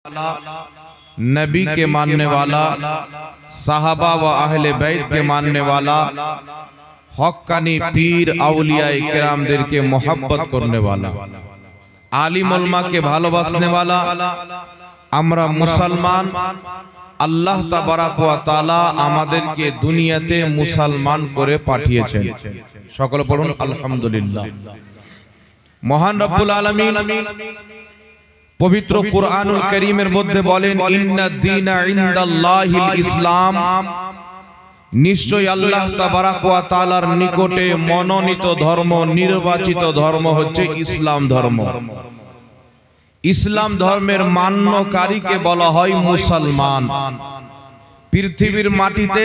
नबी के मानने वाला, साहबा व अहले बैत के मानने वाला, हक्कानी पीर औलिया किरामदेर के मोहब्बत करने वाला, आलिम उलमा के भालोबासने वाला আমরা মুসলমান। আল্লাহ তাবারাক ওয়া তাআলা আমাদেরকে দুনিয়াতে মুসলমান করে পাঠিয়েছেন। সকলে পড়ুন আলহামদুলিল্লাহ। মহান রব্বুল আলামিন পবিত্র কুরআনুল কারীমের মধ্যে বলেন, ইন্নাদ দীনা ইনদাল্লাহিল ইসলাম, নিশ্চয় আল্লাহ তাবারাক ওয়া তাআলার নিকটে মনোনীত ধর্ম, নির্বাচিত ধর্ম হচ্ছে ইসলাম ধর্ম। ইসলাম ধর্মের মান্যকারীকে বলা হয় মুসলমান। পৃথিবীর মাটিতে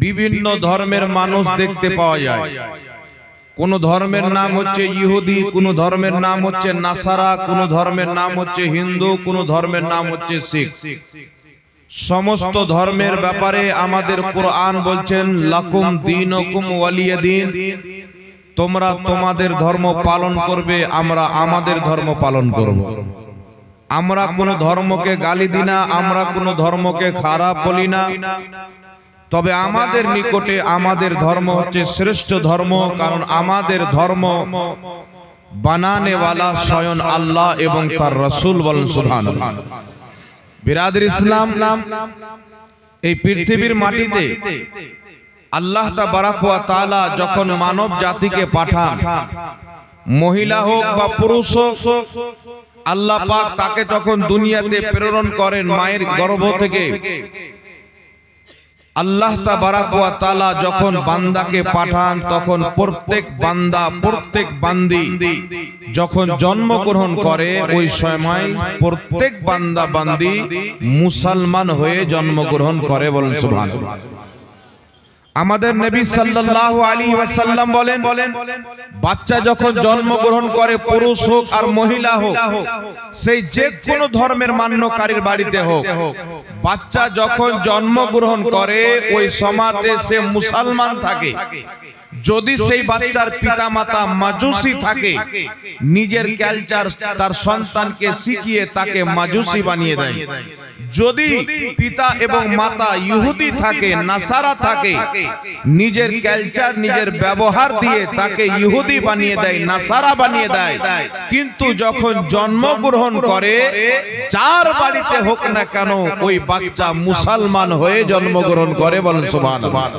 বিভিন্ন ধর্মের মানুষ দেখতে পাওয়া যায়। কোন ধর্মের নাম হচ্ছে ইহুদি, কোন ধর্মের নাম হচ্ছে নাসারা, কোন ধর্মের নাম হচ্ছে হিন্দু, কোন ধর্মের নাম হচ্ছে শিখ। সমস্ত ধর্মের ব্যাপারে আমাদের কোরআন বলছেন, লাকুম দীনুকুম ওয়ালিয়া দীন, তোমরা তোমাদের ধর্ম পালন করবে, আমরা আমাদের ধর্ম পালন করব। আমরা কোন ধর্মকে গালি দিই না, আমরা কোন ধর্মকে খারাপ বলি না, তবে আমাদের নিকটে আমাদের ধর্ম হচ্ছে শ্রেষ্ঠ ধর্ম, কারণ আমাদের ধর্ম বানানেওয়ালা স্বয়ং আল্লাহ এবং তার রাসূল বলেন সুবহানাল্লাহ। বিরাদর ইসলাম, এই পৃথিবীর মাটিতে আল্লাহ তাবারাক ওয়া তাআলা যখন মানব জাতিকে পাঠান, মহিলা হোক বা পুরুষ হোক, আল্লাহ পাক তাকে যখন দুনিয়াতে প্রেরণ করেন মায়ের গর্ভ থেকে, আল্লাহ তাবারাক ওয়া তাআলা যখন বান্দাকে পাঠান, তখন প্রত্যেক বান্দা, প্রত্যেক বান্দি যখন জন্মগ্রহণ করে, ওই সময় প্রত্যেক বান্দা বান্দি মুসলমান হয়ে জন্মগ্রহণ করে। বলেন সুবহানাল্লাহ। আমাদের নবী সাল্লাল্লাহু আলাইহি ওয়াসাল্লাম বলেন, বাচ্চা যখন জন্মগ্রহণ করে, পুরুষ হোক আর মহিলা হোক, সেই যে কোনো ধর্মের মান্যকারীর বাড়িতে হোক, বাচ্চা যখন জন্মগ্রহণ করে ওই সমাজে সে মুসলমান থাকে। যদি সেই বাচ্চার পিতামাতা মাজুসি থাকে, নিজের কালচার তার সন্তানকে শিখিয়ে তাকে মাজুসি বানিয়ে দেয়। যদি পিতা এবং মাতা ইহুদি থাকে, নাসারা থাকে, নিজের কালচার নিজের ব্যবহার দিয়ে তাকে ইহুদি বানিয়ে দেয়, নাসারা বানিয়ে দেয়। কিন্তু যখন জন্মগ্রহণ করে, যার বাড়িতে হোক না কেন, ওই বাচ্চা মুসলমান হয়ে জন্মগ্রহণ করে। বলেন সুবহানাল্লাহ।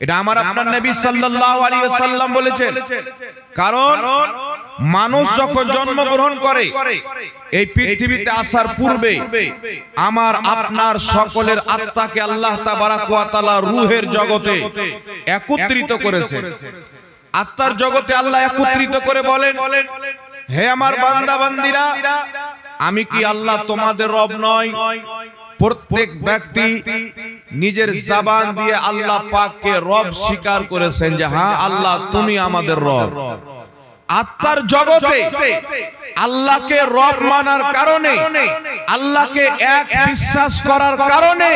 এটা আমার আপনার নবী সাল্লাল্লাহু আলাইহি ওয়াসাল্লাম বলেছেন। কারণ মানুষ যখন জন্মগ্রহণ করে, এই পৃথিবীতে আসার পূর্বে আমার আপনার সকলের আত্মাকে আল্লাহ তাবারাক ওয়া তাআলা রূহের জগতে একত্রিত করেছেন। আত্মার জগতে আল্লাহ একত্রিত করে বলেন, হে আমার বান্দা বান্দিরা, আমি কি আল্লাহ তোমাদের রব নয়? প্রত্যেক ব্যক্তি নিজের জবান দিয়ে আল্লাহ পাককে রব স্বীকার করেছেন যে হ্যাঁ আল্লাহ তুমি আমাদের রব। আত্মার জগতে আল্লাহকে রব মানার কারণে, আল্লাহকে এক বিশ্বাস করার কারণে,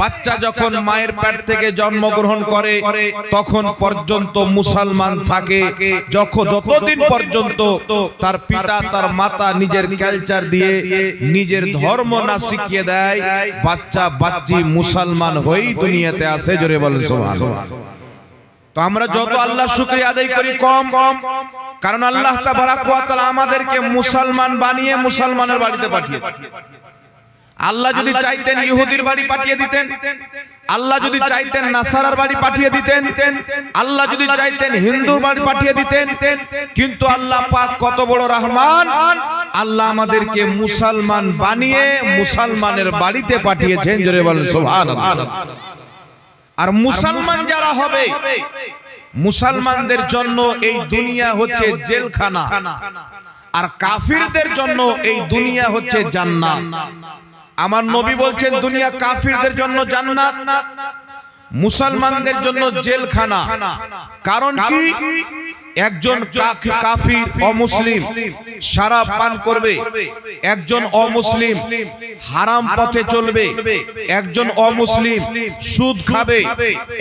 বাচ্চা যখন মায়ের পেট থেকে জন্মগ্রহণ করে তখন পর্যন্ত মুসলমান থাকে। যতদিন পর্যন্ত তার পিতা তার মাতা নিজের কালচার দিয়ে নিজের ধর্ম না শিখিয়ে দেয়, বাচ্চা বাচ্চি মুসলমান হয়েই দুনিয়াতে আসে। জোরে বলেন সুবহানাল্লাহ। তো আমরা যত আল্লাহর শুকরিয়া আদায় করি কম, কারণ আল্লাহ তাবারাক ওয়া তাআলা আমাদেরকে মুসলমান বানিয়ে মুসলমানের বাড়িতে পাঠিয়েছেন। আল্লাহ যদি চাইতেন ইহুদির বাড়ি পাঠিয়ে দিতেন, আল্লাহ যদি চাইতেন নাসারার বাড়ি পাঠিয়ে দিতেন, আল্লাহ যদি চাইতেন হিন্দুর বাড়ি পাঠিয়ে দিতেন, কিন্তু আল্লাহ পাক কত বড় রহমান, আল্লাহ আমাদেরকে মুসলমান বানিয়ে মুসলমানের বাড়িতে পাঠিয়েছেন। জোরে বলেন সুবহানাল্লাহ। আর মুসলমান যারা হবে, মুসলমানদের জন্য এই দুনিয়া হচ্ছে জেলখানা, আর কাফিরদের জন্য এই দুনিয়া হচ্ছে জান্নাত। আমার নবী বলছেন, দুনিয়া কাফিরদের জন্য জান্নাত, মুসলমানদের জন্য জেলখানা। কারণ কি? একজন কাফির অমুসলিম শরাব পান করবে, একজন অমুসলিম হারাম পথে চলবে, একজন অমুসলিম সুদ খাবে,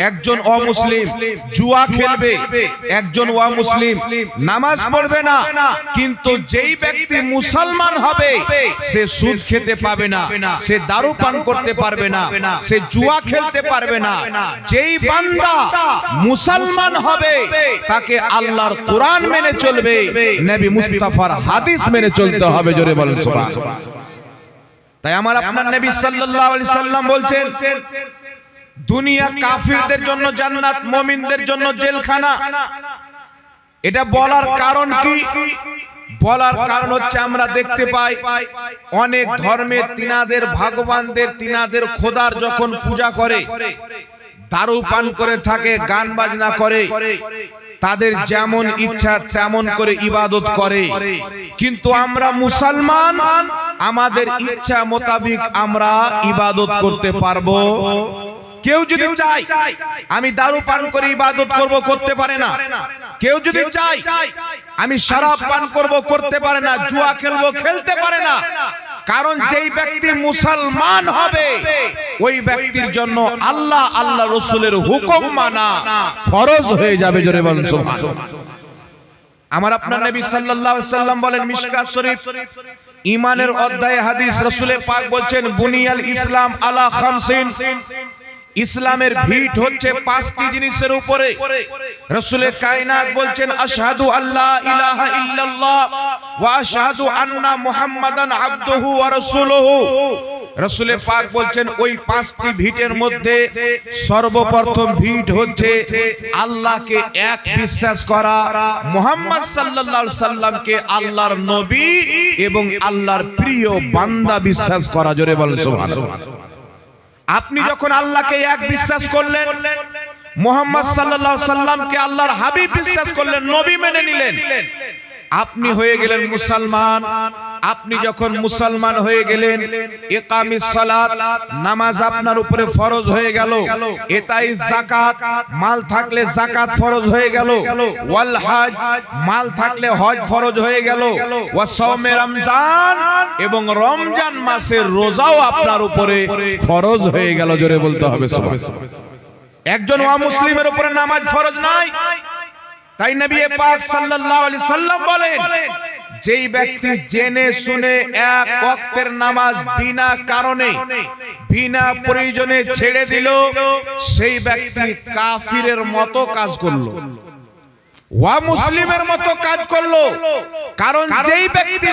একজন অমুসলিম জুয়া খেলবে, একজন অমুসলিম নামাজ পড়বে না। কিন্তু যেই ব্যক্তি মুসলমান হবে সে সুদ খেতে পাবে না, সে দারু পান করতে পারবে না, সে জুয়া খেলতে পারবে না। যেই বান্দা মুসলমান হবে তাকে আল্লাহর কোরআন মেনে চলবে, নবী মুস্তাফার হাদিস মেনে চলতে হবে। জোরে বলুন সুবহানাল্লাহ। তাই আমার আপনার নবী সাল্লাল্লাহু আলাইহি সাল্লাম বলছেন, দুনিয়া কাফিরদের জন্য জান্নাত, মুমিনদের জন্য জেলখানা। এটা বলার কারণ কি? বলার কারণ হচ্ছে আমরা দেখতে পাই অনেক ধর্মের তিনাদের ভগবানদের, তিনাদের খোদার যখন পূজা করে, দারু পান করে থাকে, গান বাজনা করে, তাদের যেমন ইচ্ছা তেমন করে ইবাদত করে। কিন্তু আমরা মুসলমান, আমাদের ইচ্ছা মোতাবেক আমরা ইবাদত করতে পারবো? কেউ যদি চায় আমি দারু পান করে ইবাদত করব, করতে পারে না। কেউ যদি চায় আমি শরাব পান করব, করতে পারে না। জুয়া খেলবো, খেলতে পারে না। কারণ যেই ব্যক্তি মুসলমান হবে ওই ব্যক্তির জন্য আল্লাহ আল্লাহ রাসূলের হুকুম মানা ফরজ হয়ে যাবে। জোরে বলুন সুবহানাল্লাহ। আমার আপনার নবী সাল্লাল্লাহু আলাইহি সাল্লাম বলেন, মিশকাত শরীফ ঈমানের অধ্যায়ে হাদিস, রাসূল পাক বলছেন, বুনিয়াল ইসলাম আলা খামসিন, ইসলামের ভিট হচ্ছে 5টি জিনিসের উপরে। রাসূল কায়নাত বলছেন, আশহাদু আল্লা ইলাহা ইল্লাল্লাহ ওয়া আশহাদু আন্না মুহাম্মাদান আবদুহু ওয়া রাসূলুহু। রাসূল পাক বলছেন ওই 5টি ভিটের মধ্যে সর্বপ্রথম ভিট হচ্ছে আল্লাহকে এক বিশ্বাস করা, মুহাম্মদ সাল্লাল্লাহু আলাইহি সাল্লামকে আল্লাহর নবী এবং আল্লাহর প্রিয় বান্দা বিশ্বাস করা। জোরে বলেন সুবহানাল্লাহ। আপনি যখন আল্লাহকে এক বিশ্বাস করলেন, মুহাম্মদ সাল্লাল্লাহু আলাইহি সাল্লামকে আল্লাহর হাবিব বিশ্বাস করলেন, নবী মেনে নিলেন, আপনি হয়ে গেলেন মুসলমান। আপনি যখন মুসলমান হয়ে গেলেন, ইকামিস সালাত, নামাজ আপনার উপরে ফরজ হয়ে গেল, ইতাইজ যাকাত, মাল থাকলে যাকাত ফরজ হয়ে গেল, ওয়াল হজ, মাল থাকলে হজ ফরজ হয়ে গেল, ওয়া সাওমে রমজান, এবং রমজান মাসের রোজাও আপনার উপরে ফরজ হয়ে গেল। জোরে বলতে হবে সুবহানাল্লাহ। একজন অমুসলিমের উপরে নামাজ ফরজ নাই। তাই নবী পাক সাল্লাল্লাহু আলাইহি সাল্লাম বলেন, যেই ব্যক্তি জেনে শুনে এক ওয়াক্তের নামাজ বিনা কারণে, বিনা প্রয়োজনে ছেড়ে দিল, সেই ব্যক্তি কাফিরের মতো কাজ করলো, ওয়া মুসলিমের মতো কাজ করলো। কারণ যেই ব্যক্তি